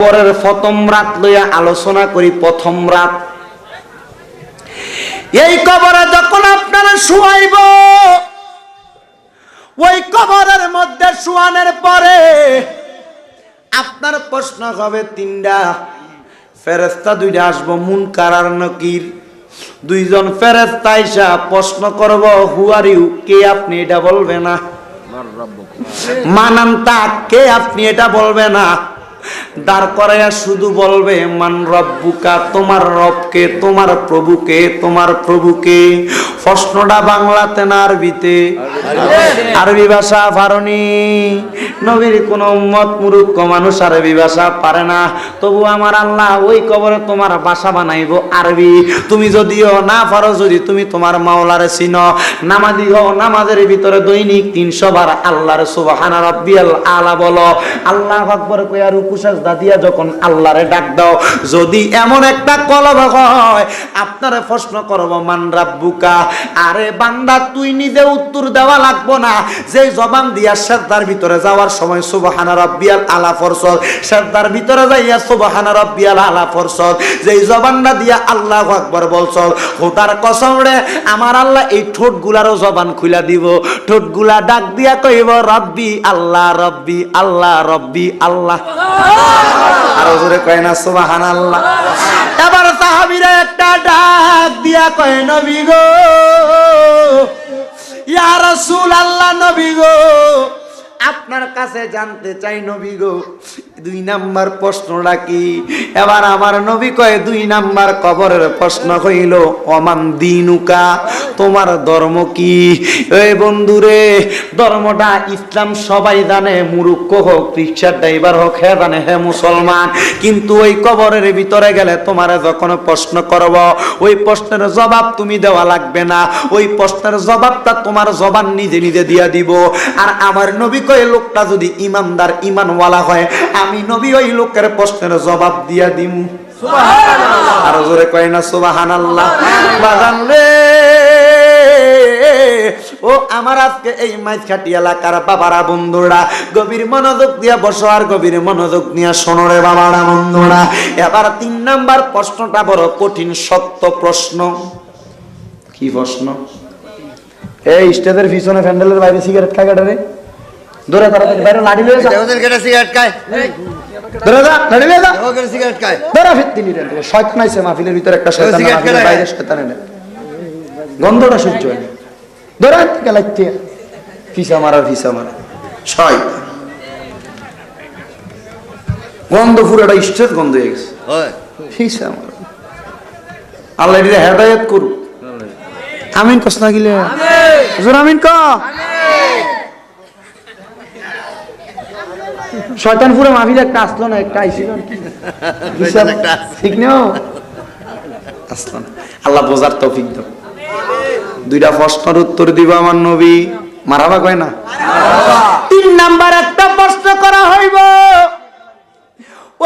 পরের প্রথম রাত লইয়া আলোচনা করি। প্রথম রাত এই কবরে যখন আপনারা শুয়াইব, ওই কবরের মধ্যে শুয়ানোর পরে আপনার প্রশ্ন হবে তিনটা। ফেরেশতা দুইটা আসবো, মুনকার আর নকির। দুইজন ফেরেশতা আইসা প্রশ্ন করব, হু আর ইউ, কে আপনি, এটা বলবে না। মানান্তা, কে আপনি, এটা বলবে না। দাঁড় করাইয়া শুধু বলবে মান রব্বুকা, তোমার রবকে, তোমার প্রভুকে, তোমার প্রভুকে। প্রশ্নটা বাংলাতে না আরবিতে? আরবি ভাষা পারনি? নবীর কোন উম্মত মূর্খ মানুষ আরবি ভাষা পারে না, তবু আমার আল্লাহ ওই কবরে তোমার ভাষা বানাইবো আরবি। তুমি যদিও না পারো, যদি তুমি তোমার মাওলারে চিনো, নামাজি হও, নামাজের ভিতরে দৈনিক 300 বার আল্লাহর সুবহান রাব্বিয়াল আলা বলো, আল্লাহু আকবার কইয়া রুকু সাজদা দিয়া যখন আল্লাহরে ডাক দাও, যদি এমন একটা কলব হয়, আপনারে প্রশ্ন করব মান রাব্বুকা, আরে বান্দা তুই নিজে উত্তর দেওয়া লাগবো না। যে জবান দিয়া সিজদার ভিতরে যাওয়ার সময় সুবহান রাব্বিয়াল আলা ফরসল, সিজদার ভিতরে যাইয়া সুবহান রাব্বিয়াল আলা ফরসল, যেই জবানটা দিয়া আল্লাহু আকবার বলছল, খোদার কসম রে আমার আল্লাহ এই ঠোঁটগুলারও জবান খুলা দিব। ঠোঁটগুলা ডাক দিয়া কইব রব্বি আল্লাহ, রব্বি আল্লাহ, রব্বি আল্লাহ। আর জোরে কয় না সুবহানাল্লাহ। এবার সাহাবীরা একটা ডাক দিয়া কয় নবী গো, ইয়া রাসূলুল্লাহ, নবী গো আপনার কাছে জানতে চাই নবী গো, 2 নাম্বার প্রশ্নটা কি? এবার আমার নবী কয় 2 নাম্বার কবরের প্রশ্ন হইল ওমান দিনুকা, তোমার ধর্ম কি? এই বন্ধুরে, ধর্মটা ইসলাম সবাই জানে, মুরুক্ষ হোক, রিকশার ড্রাইভার হোক, হে জানে হে মুসলমান। কিন্তু ওই কবরের ভিতরে গেলে তোমারে যখন প্রশ্ন করব, ওই প্রশ্নের জবাব তুমি দেওয়া লাগবে না, ওই প্রশ্নের জবাবটা তোমার জবান নিজে নিজে দিয়া দিব। আর আমার নবী কয় লোকটা যদি ইমানদার, ইমানওয়ালা হয়, আমি নবী ওই লোকের প্রশ্নের জবাব দিয়া দিম। সুবহানাল্লাহ। আর জোরে কয় না সুবহানাল্লাহ। বাজান রে, ও আমার আজকে এই মাইজখাটি এলাকার বাবারা বন্ধুরা, গভীর মনোযোগ দিয়া বসো আর গভীর মনোযোগ নিয়ে শোনো রে বাবারা বন্ধুরা। এবার 3 নাম্বার প্রশ্নটা বড় কঠিন, শক্ত প্রশ্ন। কি প্রশ্ন? এই স্টেজের পিছনে প্যান্ডেলের বাইরে সিগারেট খায় কাটারে, ধরে তাড়াতাড়ি বাইরে লাঠি লয়ে যা। ওদের কেটে সিগারেট খায়, ধরে যা, লাঠি লয়ে যা। ওদের সিগারেট খায়, ধরে ফিরতিনি রে। শয়তান আইছে মাহফিলের ভিতরে, একটা শয়তান, মাহফিলের বাইরে শয়তান এনে গন্ধটা সহ্য হয় না। ধরে থেকে লাইতে ফিসা মারার, ফিসা মারা শয়তান। গন্ধ পুরোটা স্টেজ গন্ধ হয়ে গেছে। ফিসা মারা, আল্লাহ এর হেদায়েত করুক। আমিন কস না গিলে হুজুর আমিন ক। শয়তান পুরো মাহফিলে একটা আসলো না, একটা আইছিল ঠিক নেও, আসলো না। আল্লাহ বোঝার তৌফিক দাও। 2টা প্রশ্নের উত্তর দিব আমার নবী, মারহাবা কয় না? 3 নাম্বার একটা প্রশ্ন করা হইব,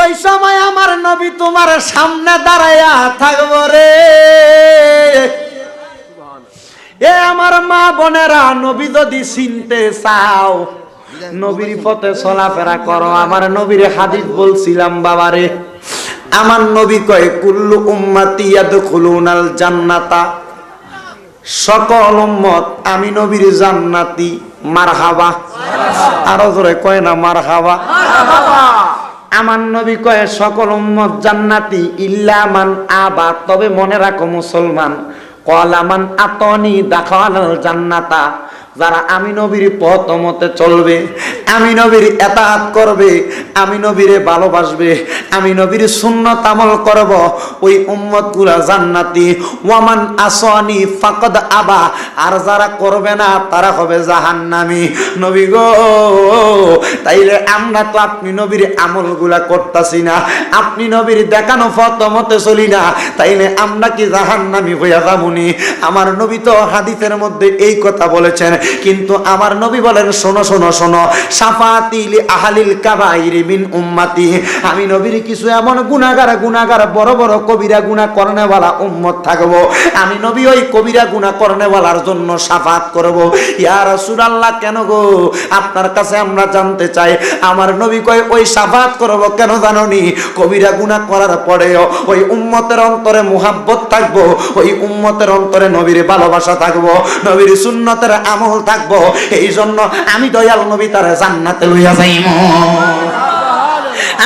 ওই সময় আমার নবী তোমার সামনে দাঁড়াইয়া থাকবো রে। এ আমার মা বোনেরা, নবী যদি চিনতে চাও, নবীর পথে চলাফেরা করো। আমার নবীর হাদিস বলছিলাম বাবারে, আমার নবী কয় কুল্লু উম্মতি ইয়াদখুলুনাল জান্নাতা, সকল উম্মত আমি নবীর জান্নাতি। মারহাবা। আরো জোরে কয় না মারহাবা। আমার নবী কয় সকল উম্মত জান্নাতি ইল্লা মান আবা, তবে মনে রাখো মুসলমান, ক্বালা মান আতানি দাখালাল জান্নাতা, যারা আমি নবীর পথ মতে চলবে, আমি নবীর ইতাআত করবে, আমি নবীরে ভালোবাসবে, আমি নবীর সুন্নাত আমল করব, ওই উম্মতগুলা জান্নাতি। ওয়ামান আসানি ফাকাদ আবা, আর যারা করবে না তারা হবে জাহান্নামী। নবী গো, তাইলে আমরা তো আপনি নবীর আমলগুলা করতাছি না, আপনি নবীর দেখানো পথ মতে চলি না, তাইলে আমরা কি জাহান্নামী হইয়া যাবনি? আমার নবী তো হাদিসের মধ্যে এই কথা বলেছেন, কিন্তু আমার নবী বলেন শোনো শোনো শোনো, শাফাআতি লি আহলিল কাবাইরি মিন উম্মতি, আমি নবীর কিছু এমন গুনাহগার বড় বড় কবিরা গুনাহ করনেওয়ালা উম্মত থাকবো, আমি নবী ওই কবিরা গুনাহ করনেওয়ালার জন্য শাফাআত করব। ইয়া রাসূলুল্লাহ কেন গো? আপনার কাছে আমরা জানতে চাই। আমার নবী কয় ওই শাফাআত করব কেন জানোনি? কবিরা গুনাহ করার পরেও ওই উম্মতের অন্তরে মুহাব্বত থাকবো, ওই উম্মতের অন্তরে নবীর ভালোবাসা থাকবো, নবীর সুন্নতের আমল থাকবো, এই জন্য আমি দয়াল নবী তারে জান্নাতে লইয়া যাইমু।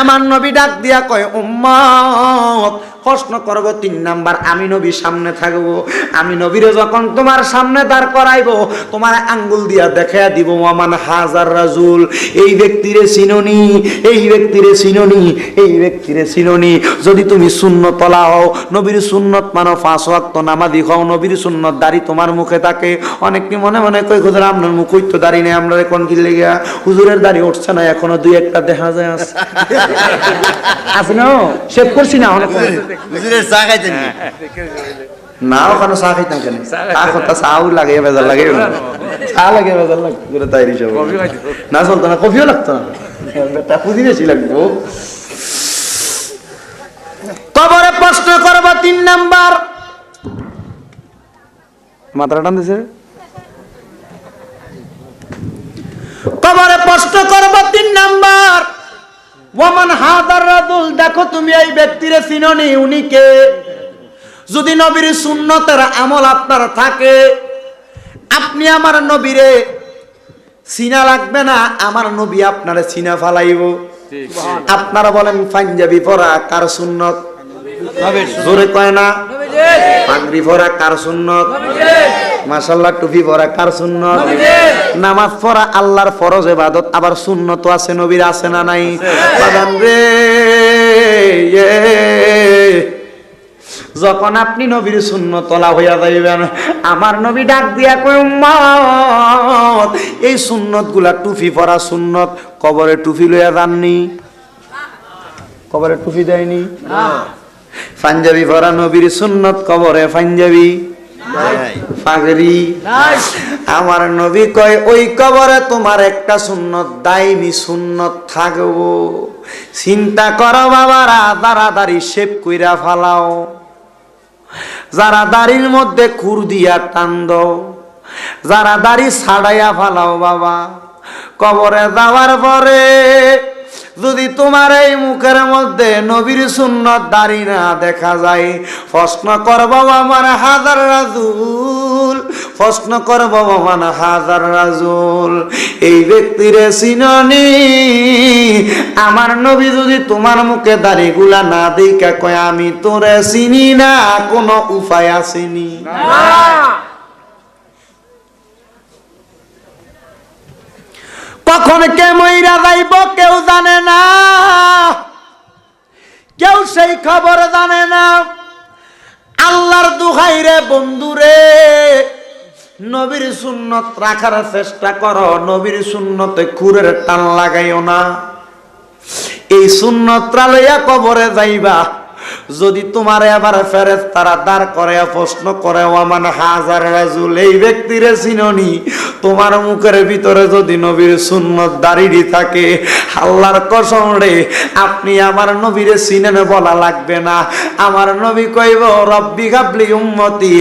আমার নবী ডাক দিয়া কয় উম্মত প্রশ্ন করব 3 নাম্বার, আমি নবী সামনে থাকবো, আমি নবীরে যখন তোমার সামনে দাঁড় করাইবো তোমার আঙ্গুল দিয়া দেখাইয়া দিব ওয়ামান হাজার রাজুল, এই ব্যক্তিরে চিননি, এই ব্যক্তিরে চিননি, এই ব্যক্তিরে চিননি। যদি তুমি সুন্নত তলা হও, নবীর সুন্নত মানো, 5 ওয়াক্ত নামাজি হও, নবীর সুন্নত দাড়ি তোমার মুখে থাকে। অনেকে মনে মনে কই হুজুর আপনার মুখ তো দাড়ি নেই, আমরা কোন কি লেগে হুজুরের দাড়ি উঠছে না, এখনো 2-1টা দেখা যায় আছে আছে না, শেভ করছি না অনেক হুজুরের চা খাইতেন না, ওখানে চা খাইতাম কেন? চা কথা চাও লাগে, বেজার লাগে, চা লাগে বেজার লাগে তাই হিসাবে না চলতো না, কফিও লাগতো না, পুঁজি বেশি লাগবো। কবরে প্রশ্ন করব 3 নাম্বার, মাত্রা টান দিছে। কবরে প্রশ্ন করব 3 নাম্বার, ওয়ামান হাদার রাজুল, দেখো তুমি এই ব্যক্তিরে চিননি, উনি কে? যদি নবীর সুন্নতের আমল আপনার থাকে, আপনি আমার নবীরে চিনা লাগবে না, আমার নবী আপনারে চিনা ফালাইব। আপনারা বলেন পাঞ্জাবি পরা কার সুন্নত? জোরে কয় না। পাগড়ি পরা কার সুন্নত? মাশাআল্লাহ। টুপি পরা কার সুন্নত? নামাজ পড়া আল্লাহর ফরজ ইবাদত, আবার সুন্নত আছে, নবীর আছে না নাই? বাগান রে, যখন আপনি নবীর সুন্নতলা হইয়া যাইবেন, আমার নবী ডাক দিয়া কয় উম্মত এই সুন্নত গুলা, টুপি পরা সুন্নত, কবরে টুপি লইয়া যাননি? কবরে টুপি দেয়নি না। পাঞ্জাবি পরা নবীর সুন্নত, কবরে পাঞ্জাবি পাগড়ি। আমার নবী কয় ওই কবরে তোমার একটা সুন্নত, দাইমি সুন্নত থাকবো। চিন্তা করো বাবারা, দাঁড়াদাড়ি শেপ কইরা ফালাও, যারা দাড়ির মধ্যে খুর দিয়া টান দাও, যারা দাড়ি ছাড়াইয়া ফালাও, বাবা কবরে যাওয়ার পরে যদি তোমার এই মুখের মধ্যে নবীর সুন্নত দাড়ি না দেখা যায়, প্রশ্ন করব আমার হাজার রাজুল, প্রশ্ন করব আমার হাজার রাজুল, এই ব্যক্তিরে চিননি? আমার নবী যদি তোমার মুখে দাড়িগুলা না দেখা কয় আমি তোরে চিনি না, কোনো উপায় আসেনি? কখন কে মইরা যাইব কেউ জানে না, কেউ সেই খবর জানে না। আল্লাহর দুহাই রে বন্ধুরে, নবীর সুন্নত রাখার চেষ্টা করো, নবীর সুন্নতে খুরের টান লাগাইও না। এই সুন্নতরা লইয়া কবরে যাইবা, যদি তোমার এবার ফেরেশতারা দাঁড় করে প্রশ্ন করে ওয়ামান হাজার রাজুল, এই ব্যক্তিরে চিননি? তোমার মুখের ভিতরে যদি নবীর সুন্নত দাঁড়িয়ে থাকে, আল্লাহর কসম রে, আপনি আমার নবীরে চিনেন বলা লাগবে না। আমার নবী কইব রব্বি গাবলি উম্মতি,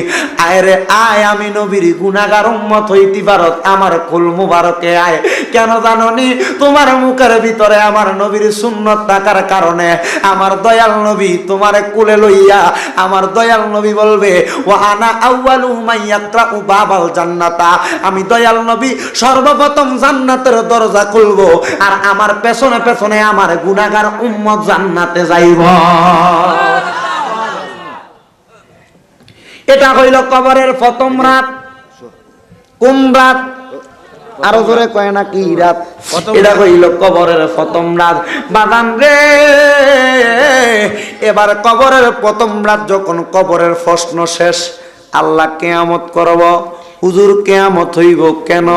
আয় রে আয়, আমি নবীর গুনাহগার উম্মত হইতে পারত, আমার কুল মুবারকে আয়। কেন জানোনি? তোমার মুখের ভিতরে আমার নবীর সুন্নত থাকার কারণে আমার দয়াল নবী তোমারে কুলে লইয়া, আমার দয়াল নবী বলবে ওয়া আনা আউয়ালু মান ইয়াকরাউ বাবাল জান্নাতা, আমি দয়াল নবী সর্বপ্রথম জান্নাতের দরজা খুলবো, আর আমার পেছনে পেছনে আমার গুনাহগার উম্মত জান্নাতে যাইব। এটা হইল কবরের প্রথম রাত। কোন রাত? আরো জোরে কয় না কি রাত? এটা হইল কবরের প্রথম রাত। বাদান রে, এবার কবরের প্রথম রাত যখন কবরের প্রশ্ন শেষ, আল্লাহ কিয়ামত করব। হুজুর কিয়ামত হইব কেন?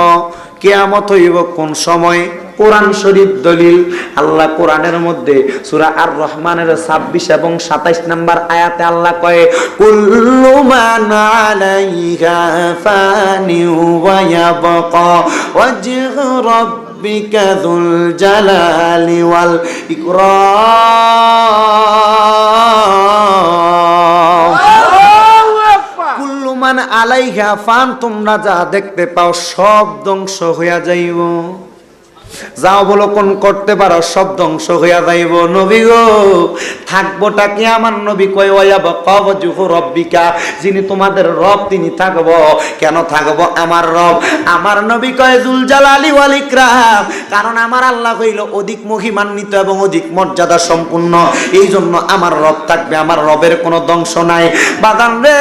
কিয়ামত হইব কোন সময়? কোরআন শরীফ দলিল। আল্লাহ কোরআনের মধ্যে সূরা আর রহমানের 26 এবং 27 নম্বর আয়াতে আল্লাহ কয়, কুল্লু মান আলাইহা ফানি ওয়া ইয়াবকা ওয়াজহু রাব্বিকা যুল জালালি ওয়াল ইকরাম। কুল্লু মান আলাইহা ফান, তোমরা যা দেখতে পাও সব ধ্বংস হইয়া যাইব। যা অবলোকন করতে পারো সব ধ্বংস হইয়া যাইব। নবী গো থাকবোটা কি? আমার নবী কয় ওয়ায়াবকা ওয়াজহু রাব্বিকা, যিনি তোমাদের রব তিনি থাকব। কেন থাকব? আমার রব। আমার নবী কয় যুল জালালি ওয়াল ইকরাম, কারণ আমার আল্লাহ হইল অধিক মহিমান্বিত এবং অধিক মর্যাদা সম্পূর্ণ, এই জন্য আমার রব থাকবে। আমার রবের কোনো ধ্বংস নাই। বাগান রে,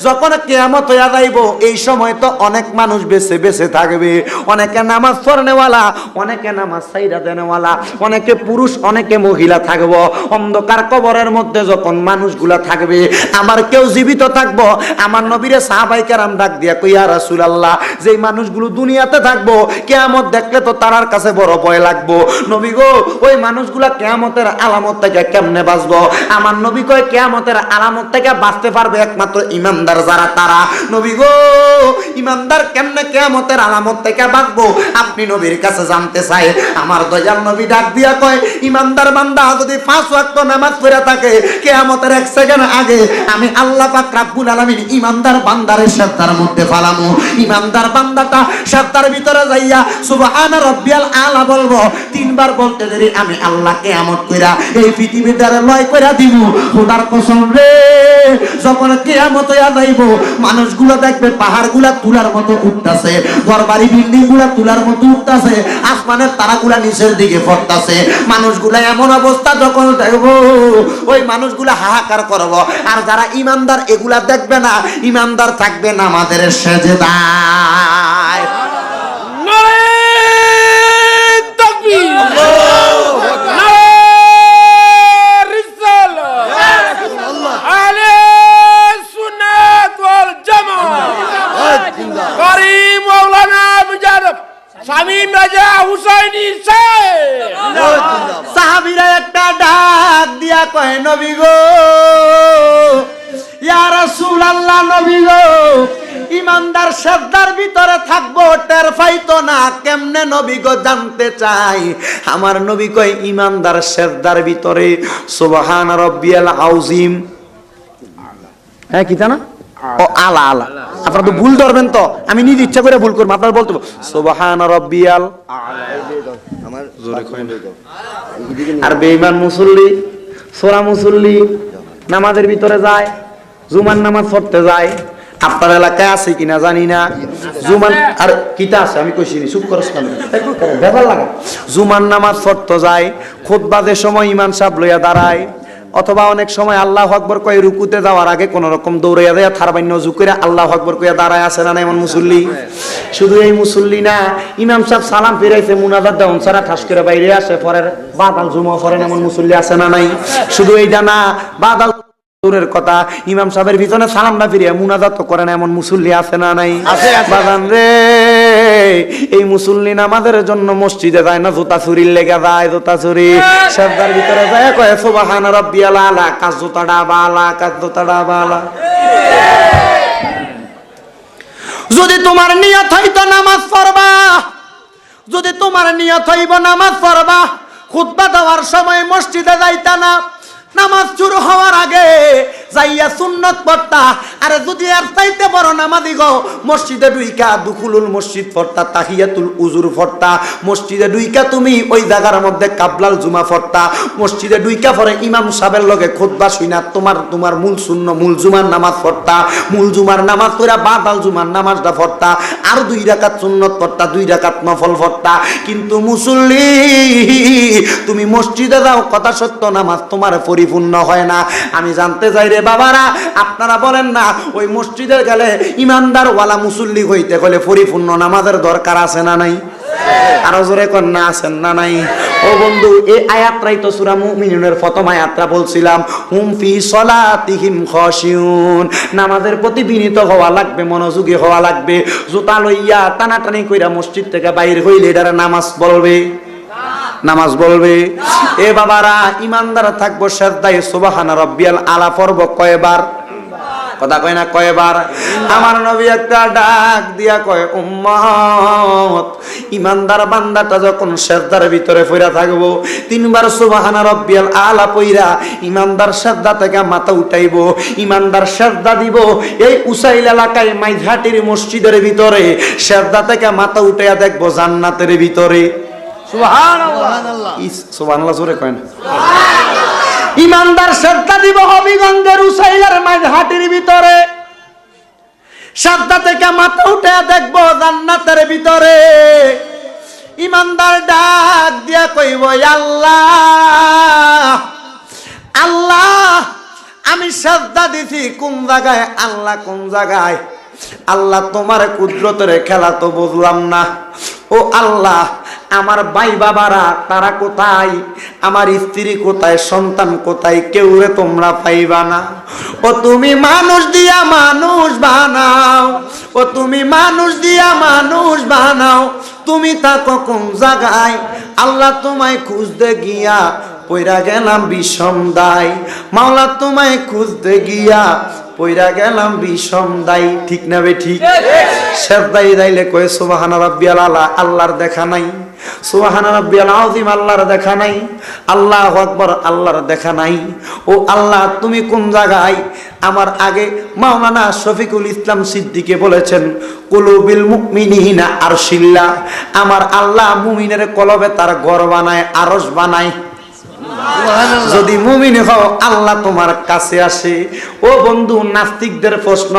যখন কিয়ামত হইয়া যাইব এই সময় তো অনেক মানুষ বেঁচে বেঁচে থাকবে। অনেকে নামাজ পড়নেওয়ালা, অনেকে নামাজ সাইরা দেনেওয়ালা, অনেকে পুরুষ অনেকে মহিলা থাকব। অন্ধকার কবরের মধ্যে যখন মানুষগুলা থাকবে, আমার কেউ জীবিত থাকবো। আমার নবীরে সাহাবায়ে কেরাম ডাক দিয়া কই, ইয়া রাসূলুল্লাহ, যেই মানুষগুলো দুনিয়াতে থাকবো কিয়ামত দেখলে তো তারার কাছে বড় ভয় লাগবো। নবী গো ওই মানুষগুলা কিয়ামতের আলামত থেকে কেমনে বাঁচবো? আমার নবী কয় কিয়ামতের আলামত থেকে বাঁচতে পারবে একমাত্র ঈমানদার যারা, তারা। নবী গো ঈমানদার কেমনে কিয়ামতের আলামত থেকে বাঁচবো আপনি নবীর কাছে জানতে চাই। আমার দয়াল নবী ডাক দিয়া কয়, ঈমানদার বান্দা যদি 5 ওয়াক্ত নামাজ পড়ে থাকে কিয়ামতের 1 সেকেন্ড আগে আমি আল্লাহ পাক রব্বুল আলামিন ঈমানদার বান্দারে সিজদার মধ্যে ফালামু। ঈমানদার বান্দাটা সিজদার ভিতরে যাইয়া সুবহানা রাব্বিয়াল আলা বলবো, 3 বার বলতে দেরি আমি আল্লাহ কিয়ামত কইরা এই পৃথিবীটারে লয় কইরা দিমু। খোদার কসম রে, যখন কিয়ামত হইয়া যাইব মানুষগুলো দেখবে পাহাড়গুলা তুলার মতো উঠতাছে, ঘরবাড়ি বিল্ডিংগুলা তুলার মতো উঠতাছে, আসমানের তারাগুলা নিচের দিকে পড়তাছে। মানুষগুলা এমন অবস্থা যখন দেখবো ওই মানুষগুলা হাহাকার করব। আর যারা ঈমানদার এগুলা দেখবে না, ঈমানদার থাকবে নামাজের সেজদায়। সাহাবীরা একটা ডাক দিয়া কয়, নবী গো, ইয়া রাসূলুল্লাহ, নবী গো ঈমানদার সিজদার ভিতরে থাকবো টের পাইতো না কেমনে? নবী গো জানতে চাই। আমার নবী কয় ঈমানদার সিজদার ভিতরে সুবহান রাব্বিয়াল আযীম, হ্যাঁ কি জানা ও আলা আলা, আপনারা তো ভুল ধরবেন তো, আমি নিজে ইচ্ছা করে ভুল করব, আপনারা বলতে সুবহান রাব্বিয়াল আমার জোরে কই না। আর বেঈমান মুসল্লি, সোরা মুসল্লি নামাজের ভিতরে যায়, জুমার নামাজ পড়তে যায়। আপনার এলাকায় আছে কিনা জানি না, জুমান আর কিতা আছে আমি কইছি নি, চুপ করছ কেন? ব্যাপার লাগা। জুমার নামাজ পড়তে যায়, খুতবাদের সময় ইমাম সাহেব লইয়া দাঁড়ায়, অথবা অনেক সময় আল্লাহু আকবার কই রুকুতে যাওয়ার আগে কোন রকম দৌড়াইয়া যায়, থারবাইন্য যুগ করে আল্লাহু আকবার কইয়া দাঁড়ায় আছে না এমন মুসল্লি? শুধু এই মুসল্লি না, ইমাম সাহেব সালাম ফিরাইছে মুনাজাত দেওয়ান সারা ঠাস করে বাইরে আসে, পরের বাদাল জুমা পড়েন এমন মুসল্লি আছে না নাই? শুধু এইটা না, বাদাল দূরের কথা, ইমাম সাহেবের পিছনে সালাম না ফিরিয়া মুনাজাত তো করে না এমন মুসল্লি আছে না নাই? বাদান রে, এই মুসল্লি নামাজের জন্য মসজিদে যায় না, জুতা চুরির লেগে যায়, জুতা চুরি সিজদার ভিতরে যায় কয় সুবহান রাব্বিয়াল আলা, কাজ জুতাটা বালা, কাজ জুতাটা বালা। যদি তোমার নিয়ত হইতো নামাজ পড়বা, যদি তোমার নিয়ত হইব নামাজ পড়বা, খুতবা দেওয়ার সময় মসজিদে যাইতা না, নামাজ শুরু হওয়ার আগে যাইয়া সুন্নত পড়তা। আরে যদি আর চাইতে বড় নামাজি গো, মসজিদে ঢুইকা দুখুলুল মসজিদ পড়তা, তাহিয়াতুল উজুর পড়তা, মসজিদে ঢুইকা তুমি ওই জায়গার মধ্যে কাবলাল জুমা পড়তা, মসজিদে ঢুইকা পরে ইমাম সাহেবের লগে খুতবা শুনা তোমার মূল শূন্য মূল জুমার নামাজ পড়তা, মূল জুমার নামাজ পড়া বাদাল জুমার নামাজটা পড়তা, আর 2 রাকাত সুন্নত পড়তা, 2 রাকাত নফল পড়তা। কিন্তু মুসল্লি তুমি মসজিদে যাও, কথা সত্য নামাজ তোমার পরিপূর্ণ হয় না। আমি জানতে চাই রে বাবারা, আপনারা বলেন না ওই মসজিদে গেলে ইমানদার ওয়ালা মুসল্লি হইতে হলে পরিপূর্ণ নামাজের দরকার আছে না নাই? আরো জোরে কন্যা আছেন না নাই? ও বন্ধু, এই আয়াতটাই তো সূরা মুমিনুনের প্রথম আয়াতটা বলছিলাম, হুম ফি সলাতিহিম খাশিউন। নামাজের প্রতি বিনীত হওয়া লাগবে, মনোযোগী হওয়া লাগবে। জুতা লইয়া টানাটানি কইরা মসজিদ থেকে বাইর হইলে এটারে নামাজ বলবে? নামাজ বলবে? এ বাবারা, ইমানদার থাকবো সেজদায় সুবহান রাব্বিয়াল আলা পড়ব কয়বার? কথা কয় না কয়বার? আমার নবী একটা ডাক দিয়া কয়, উম্মত, ইমানদার বান্দাটা যখন সেজদার ভিতরে পইরা থাকবো, তিনবার সুবহান রাব্বিয়াল আলা পইরা ইমানদার সেজদা থেকে মাথা উঠাইবো, ইমানদার সেজদা দিব এই উসাইল এলাকায় মাইজহাটির মসজিদের ভিতরে, সেজদা থেকে মাথা উঠাইয়া দেখবো জান্নাতের ভিতরে। সুবহানাল্লাহ, সুবহানাল্লাহ জোরে কয় না? ইমানদার সেজদা দিব হবিগঞ্জের উসাইলের মাঝহাটির ভিতরে, সেজদা থেকে মাথা উঠে দেখবো জান্নাতের ভিতরে। ইমানদার ডাক দিয়া কইব, আল্লাহ আল্লাহ, আমি সেজদা দিছি কোন জায়গায়? আল্লাহ কোন জায়গায়? আল্লাহ তোমার কুদরতের খেলা তো বুঝলাম না। ও আল্লাহ, আমার ভাই বাবারা তারা কোথায়? আমার স্ত্রী কোথায়? সন্তান কোথায়? কেউ রে তোমরা পাইবা না। ও তুমি মানুষ দিয়া মানুষ বানাও, ও তুমি মানুষ দিয়া মানুষ বানাও, তুমি থাকো কোন জায়গায়? আল্লাহ তোমায় খুঁজতে গিয়া পইরা গেলাম বিষম দায়, মাওলা তোমায় খুঁজতে গিয়া পইরা গেলাম বিষম দায়। ঠিক না বে ঠিক? সেজদায় যাইলে কয় সুবহান রাব্বিয়াল আলা, আল্লাহর দেখা নাই। সুবহান রাব্বিয়াল আযীম, আল্লাহর দেখা নাই। আল্লাহু আকবার, আল্লাহর দেখা নাই। ও আল্লাহ তুমি কোন জায়গায়? আমার আগে মাওলানা শফিকুল ইসলাম সিদ্দিকে বলেছেন, কুলুবিল মুমিনিনা আরশিল্লাহ, আমার আল্লাহ মুমিনের কলবে তার ঘর বানায়, আরশ বানায়। যদি মুমিন হও আল্লাহ তোমার কাছে আসে। ও বন্ধু, নাস্তিকদের প্রশ্ন,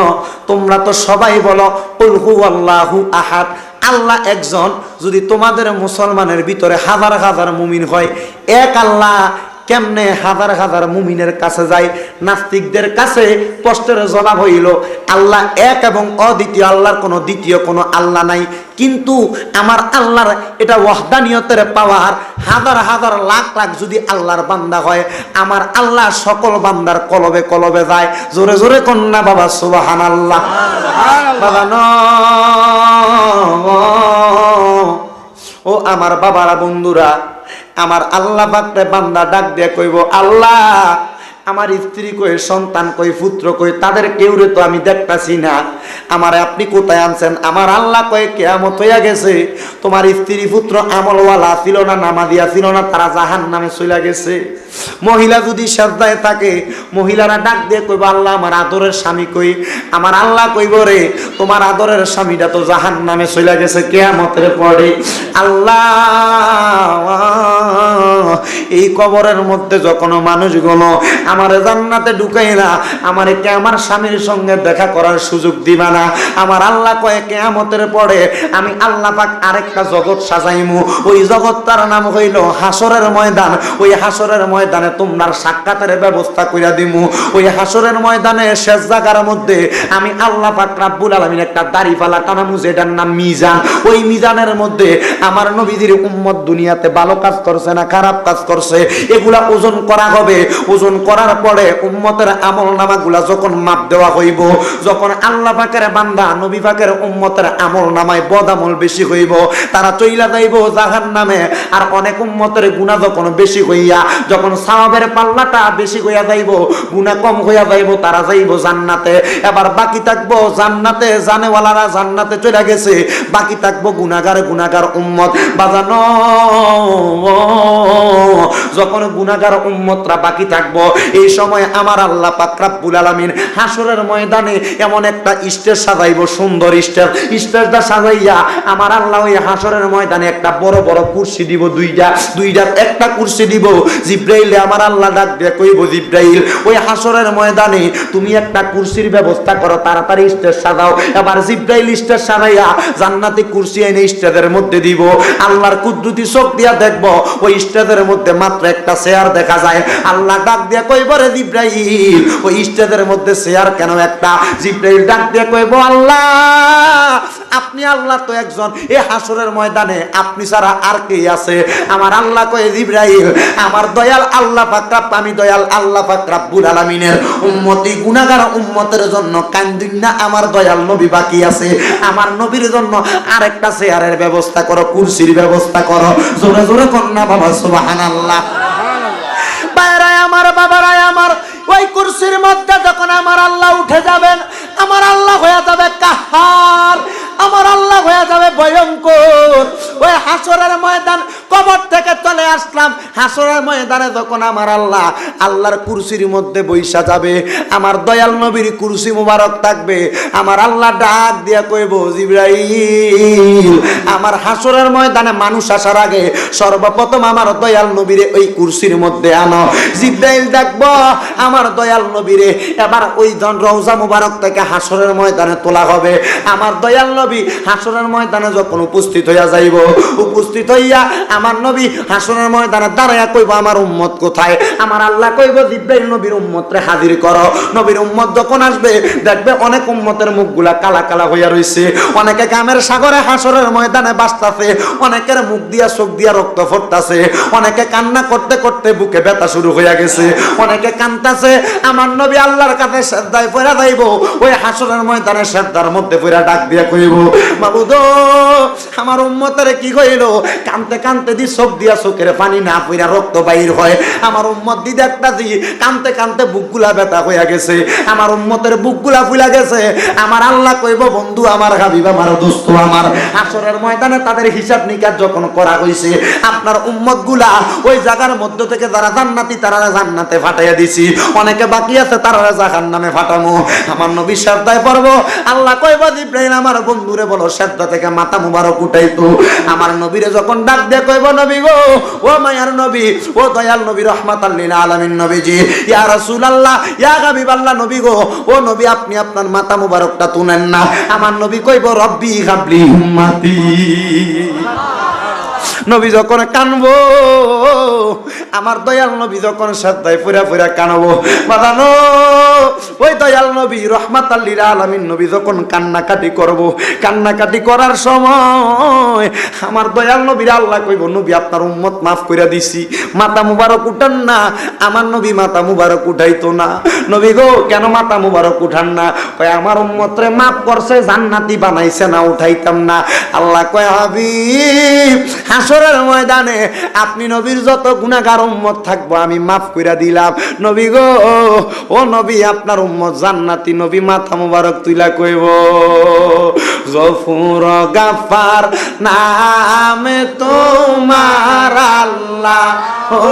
তোমরা তো সবাই বলো কুল হুয়াল্লাহু আহাদ, আল্লাহ একজন। যদি তোমাদের মুসলমানের ভিতরে হাজার হাজার মুমিন হয়, এক আল্লাহ কেমনে হাজার হাজার মুমিনের কাছে যায়? নাস্তিকদের কাছে প্রশ্নের জবাব হইল, আল্লাহ এক এবং অদ্বিতীয়, আল্লাহর কোনো দ্বিতীয় কোনো আল্লাহ নাই। কিন্তু আমার আল্লাহর এটা ওয়াহদানিয়তের পাওয়ার, হাজার হাজার লাখ লাখ যদি আল্লাহর বান্দা হয়, আমার আল্লাহ সকল বান্দার কলবে কলবে যায়। জোরে জোরে কন্যা বাবা সুবহানাল্লাহ। বাবা ন ও আমার বাবারা, বন্ধুরা, আমার আল্লাহ পাকরে বান্দা ডাক দিয়ে কইব, আল্লাহ আমার স্ত্রী কই, সন্তান কই, পুত্র কই, তাদের কেউরে তো আমি দেখতাছি না, আমার আপনি কোথায় আনছেন? আমার আল্লাহ কয়, কিয়ামত হইয়া গেছে, তোমার স্ত্রী পুত্র আমলওয়ালা ছিল না, নামাজিয়া ছিল না, তারা জাহান্নামে চলে গেছে। মহিলা যদি সেজদায় থাকে, মহিলারা ডাক দিয়ে কইব, আল্লাহ আমার আদরের স্বামী কই? আমার আল্লাহ কইব, রে তোমার আদরের স্বামীটা তো জাহান্নামে চলে গেছে কিয়ামতের পরে। আল্লাহ, এই কবরের মধ্যে যখন মানুষগুলো আমার জান্নাতে ঢুকাই না, আমারে কে আমার স্বামীর সঙ্গে দেখা করার সুযোগ দিবা না? আমার আল্লাহ কয়, কিয়ামতের পরে আমি আল্লাহ পাক আরেকটা জগৎ সাজাইমু, ওই জগৎটার নাম হইল হাসরের ময়দান। ওই হাসরের ময়দানে তোমরা সাক্ষাতের ব্যবস্থা কইরা দিমু। ওই হাসরের ময়দানে শেষ জায়গার মধ্যে আমি আল্লাহ পাক রাব্বুল আলামিন একটা দাড়িপাল্লা টানামু, যেটার নাম মিজান। ওই মিজানের মধ্যে আমার নবীদের উম্মত দুনিয়াতে ভালো কাজ করছে না খারাপ কাজ করছে, এগুলা ওজন করা হবে। ওজন করার পরে উম্মতের আমল নামাগুলা যখন মাপ দেওয়া হইব, যখন আল্লাহ পাকের বান্দা নবী পাকের উম্মতের আমল নামায় বদামল বেশি হইব, তারা চইলা যাইব জাহান্নামে। আর অনেক উম্মতের গুনাহ যখন বেশি হইয়া, যখন সওয়াবের পাল্লাটা বেশি হইয়া যাইব, গুনাহ কম হইয়া যাইব, তারা যাইব জান্নাতে। এবার বাকি থাকবো জান্নাতে, জানেওয়ালারা জান্নাতে চলে গেছে, বাকি থাকবো গুনাহগার গুনাহগার উম্মত। বাজানো, যখন গুনাহগার উম্মতরা বাকি থাকবো, এই সময় আমার আল্লাহ পাক রব্বুল আলামিন হাসরের ময়দানে এমন একটা স্টেজ সাজাইবো, সুন্দর স্টেজ। স্টেজটা সাজাইয়া আমার আল্লাহ ওই হাসরের ময়দানে একটা বড় বড় কুরসি দিব, দুইটা একটা কুরসি দিব। জিব্রাইল আমার আল্লাহ ডাক দিয়ে কইব, জিব্রাইল ওই হাসরের ময়দানে তুমি একটা কুরসির ব্যবস্থা করো, তাড়াতাড়ি স্টেজ সাজাও। এবার জিব্রাইল স্টেজ সাজাইয়া জান্নাতি কুরসি এনে স্টেজের মধ্যে দিব। আল্লাহর কুদরতি চোখ দিয়া দেখবো ওই স্টেজের মধ্যে মাত্র একটা চেয়ার দেখা যায়। আল্লাহ ডাক দিয়ে কই, কইব রে জিবরাইল ওই স্টেজের মধ্যে চেয়ার কেন একটা? জিবরাইল ডাক দিয়ে কইব আল্লাহ আপনি আল্লাহ তো একজন, এই হাসরের ময়দানে আপনি ছাড়া আর কে আছে? আমার আল্লাহ কয় জিবরাইল আমার দয়াল আল্লাহ পাক রব্ব, আমি দয়াল আল্লাহ পাক রব্বুল আলামিনের উম্মতি গুনাহগার উম্মতের জন্য কান্দিন না, আমার দয়াল নবী বাকি আছে, আমার নবীর জন্য আরেকটা চেয়ারের ব্যবস্থা করো, কুরসির ব্যবস্থা করো। জোরে জোরে কন্যা বাবা সুবহানাল্লাহ। বাইরায় আমার বাবারায় আমার, ওই কুরসির মধ্যে যখন আমার আল্লাহ উঠে যাবেন, আমার আল্লাহ হয়ে যাবে কাহার, আমার আল্লাহ হয়ে যাবে ভয়ঙ্কর। ওই হাসরের ময়দান, কবর থেকে চলে আসলাম, হাসরের ময়দানে যখন আমার আল্লাহ আল্লাহর কুরসির মধ্যে বৈশা যাবে, আমার দয়াল নবীর কুরসি মুবারক থাকবে, আমার আল্লাহ ডাক দিয়া কইব জিবরাইল আমার হাসরের ময়দানে মানুষ আসার আগে সর্বপ্রথম আমার দয়াল নবীরে ওই কুরসির মধ্যে আনো। জিবরাইল ডাকবো আমার দয়াল নবীরে, এবার ওই রওজা মুবারক থেকে হাসরের ময়দানে তোলা হবে। আমার দয়াল নবী হাসরের ময়দানে যখন উপস্থিত হইয়া যাইব, উপস্থিত হইয়া আমার নবী হাসরের ময়দানে দাঁড়াইয়া কইব আমার উম্মত কোথায়? আমার আল্লাহ কইব জিবরাইল নবীর উম্মতরে হাজির করো। নবীর উম্মত যখন আসবে দেখবে অনেক উম্মতের মুখগুলা কালা কালা হইয়া রইছে, অনেকে গামের সাগরে হাসরের ময়দানে বাঁচতাছে, অনেকের মুখ দিয়া চোখ দিয়া রক্ত ফোটতাছে, অনেকে কান্না করতে করতে বুকে ব্যথা শুরু হইয়া গেছে, অনেকে কাঁদতাছে। আমার নবী আল্লাহর কাছে সেজদায় পড়া যাইব, ওই হাসরের ময়দানে সেজদার মধ্যে পড়া ডাক দিয়া কইব মাবুদ আমার উম্মতের কি কইল? কানতে কানতে দি চোখ দিয়া চোখের পানি না পইরা রক্ত বাইর হয়। আমার উম্মত দি দেখতাছি কানতে কানতে বুকগুলা ব্যথা হইয়া গেছে, আমার উম্মতের বুকগুলা ফুলা গেছে। আমার আল্লাহ কইব বন্ধু আমার হাবিব আমার দোস্ত আমার, হাসরের ময়দানে তাদের হিসাব নিকাশ যখন করা হইছে, আপনার উম্মত গুলা ওই জায়গার মধ্য থেকে যারা জান্নাতি তারা জান্নাতে ফাটাইয়া দিছি, অনেকে বাকি আছে তারা জাহান্নামে ফাটামো। আমার নবী সেজদায় পড়বো, আল্লাহ কইব জিবরাইল আমার বন্ধুরে বলো সেজদা থেকে মাথা মুবারক উঠাইতো। আমার নবীরে যখন ডাক দিয়ে কইব নবী গো, ও মায়ার নবী, ও দয়াল নবী রহমাতাল লিল আলামিন নবীজি, ইয়া রাসূলুল্লাহ ইয়া হাবিবাল্লাহ নবী গো, ও নবী আপনি আপনার মাথা মুবারকটা তুলেন না। আমার নবী কইব রব্বি হাবলি উম্মতি। নবী যখন কানবো, আমার দয়াল নবী যখন সাদ্দায় পুরা পুরা কানবো, বাদানো ওই দয়াল নবী রহমাতাল লিল আলামিন নবী যখন কান্নাকাটি করব, কান্নাকাটি করার সময় আমার দয়াল নবীর আল্লাহ কইব নবী আপনার উম্মত মাফ কইরা দিছি, মাথা মুবারক উঠান না। আমার নবী মাথা মুবারক উঠাইতো না। নবী গো কেন মাথা মুবারক উঠান না? কয় আমার উম্মতরে মাফ করছে, জান্নাতি বানাইছে না, উঠাইতাম না। আল্লাহ কয় হাবিব হাসরের ময়দানে আপনি নবীর যত গুনাহগার উম্মত থাকবো আমি মাফ কইরা দিলাম। নবী গো, ও নবী আপনার উম্মত জান্নাতি। নবী মাথা মুবারক তুইলা কইব গফুর গাফার নামে তোমার আল্লাহ, ও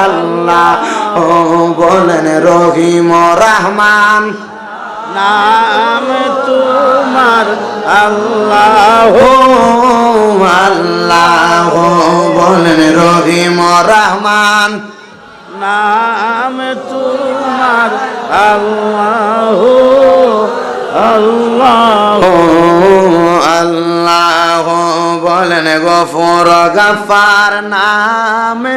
আল্লাহ, ও বলেন রহিম রহমান নাম তোমার আল্লাহ, ও আল্লাহ, ও বলেন রহিম রহমান নাম তোমার আল্লাহ, আল্লাহ, ও আল্লাহ, বলেন গফুর গাফার নামে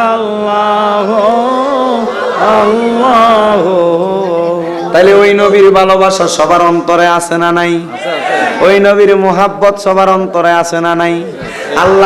আল্লাহ, আল্লাহ। তাইলে ওই নবীর ভালোবাসা সবার অন্তরে আছে না নাই? ওই নবীর মুহাব্বত সবার অন্তরে আছে না নাই? আল্লাহ